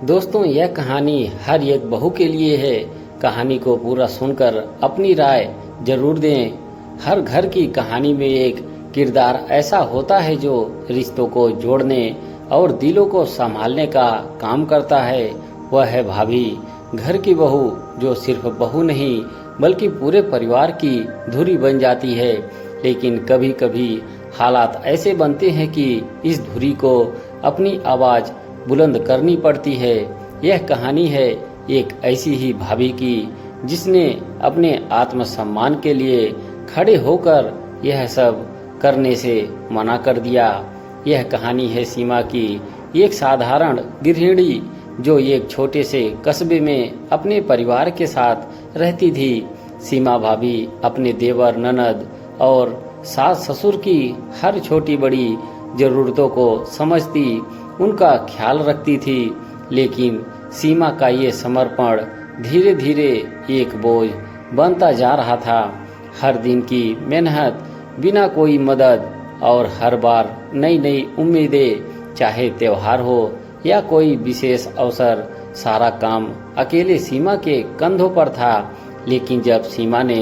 दोस्तों, यह कहानी हर एक बहू के लिए है। कहानी को पूरा सुनकर अपनी राय जरूर दें। हर घर की कहानी में एक किरदार ऐसा होता है जो रिश्तों को जोड़ने और दिलों को संभालने का काम करता है। वह है भाभी, घर की बहू जो सिर्फ बहू नहीं बल्कि पूरे परिवार की धुरी बन जाती है। लेकिन कभी कभी हालात ऐसे बनते हैं कि इस धुरी को अपनी आवाज बुलंद करनी पड़ती है। यह कहानी है एक ऐसी ही भाभी की जिसने अपने आत्मसम्मान के लिए खड़े होकर यह सब करने से मना कर दिया। यह कहानी है सीमा की, एक साधारण गृहिणी जो एक छोटे से कस्बे में अपने परिवार के साथ रहती थी। सीमा भाभी अपने देवर, ननद और सास ससुर की हर छोटी बड़ी जरूरतों को समझती, उनका ख्याल रखती थी। लेकिन सीमा का ये समर्पण धीरे धीरे एक बोझ बनता जा रहा था। हर दिन की मेहनत, बिना कोई मदद और हर बार नई नई उम्मीदें, चाहे त्योहार हो या कोई विशेष अवसर, सारा काम अकेले सीमा के कंधों पर था। लेकिन जब सीमा ने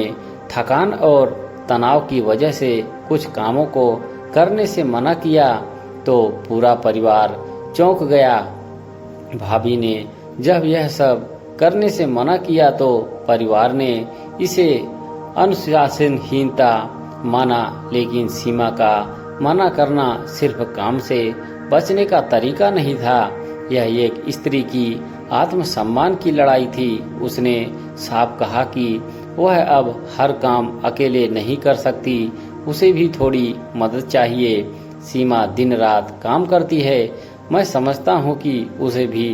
थकान और तनाव की वजह से कुछ कामों को करने से मना किया तो पूरा परिवार चौंक गया। भाभी ने जब यह सब करने से मना किया तो परिवार ने इसे अनुशासनहीनता माना। लेकिन सीमा का मना करना सिर्फ काम से बचने का तरीका नहीं था, यह एक स्त्री की आत्मसम्मान की लड़ाई थी। उसने साफ कहा कि वह अब हर काम अकेले नहीं कर सकती, उसे भी थोड़ी मदद चाहिए। सीमा दिन रात काम करती है, मैं समझता हूँ कि उसे भी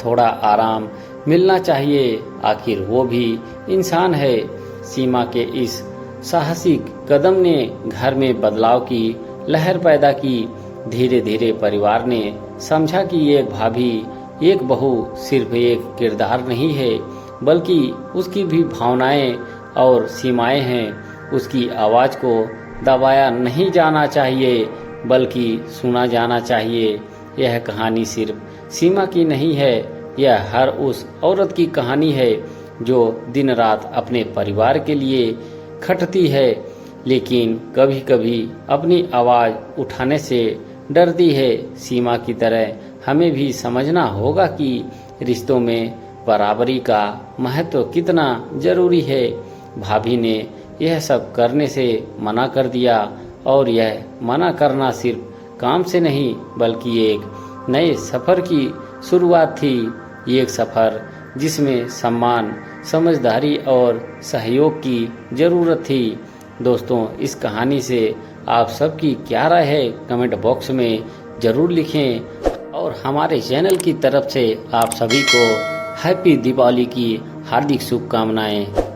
थोड़ा आराम मिलना चाहिए, आखिर वो भी इंसान है। सीमा के इस साहसिक कदम ने घर में बदलाव की लहर पैदा की। धीरे धीरे परिवार ने समझा कि एक भाभी, एक बहू सिर्फ एक किरदार नहीं है, बल्कि उसकी भी भावनाएं और सीमाएं हैं। उसकी आवाज को दबाया नहीं जाना चाहिए, बल्कि सुना जाना चाहिए। यह कहानी सिर्फ सीमा की नहीं है, यह हर उस औरत की कहानी है जो दिन रात अपने परिवार के लिए खटती है, लेकिन कभी कभी अपनी आवाज उठाने से डरती है। सीमा की तरह हमें भी समझना होगा कि रिश्तों में बराबरी का महत्व कितना जरूरी है। भाभी ने यह सब करने से मना कर दिया, और यह मना करना सिर्फ काम से नहीं बल्कि एक नए सफर की शुरुआत थी। एक सफर जिसमें सम्मान, समझदारी और सहयोग की जरूरत थी। दोस्तों, इस कहानी से आप सबकी क्या राय है कमेंट बॉक्स में जरूर लिखें, और हमारे चैनल की तरफ से आप सभी को हैप्पी दीपावली की हार्दिक शुभकामनाएं।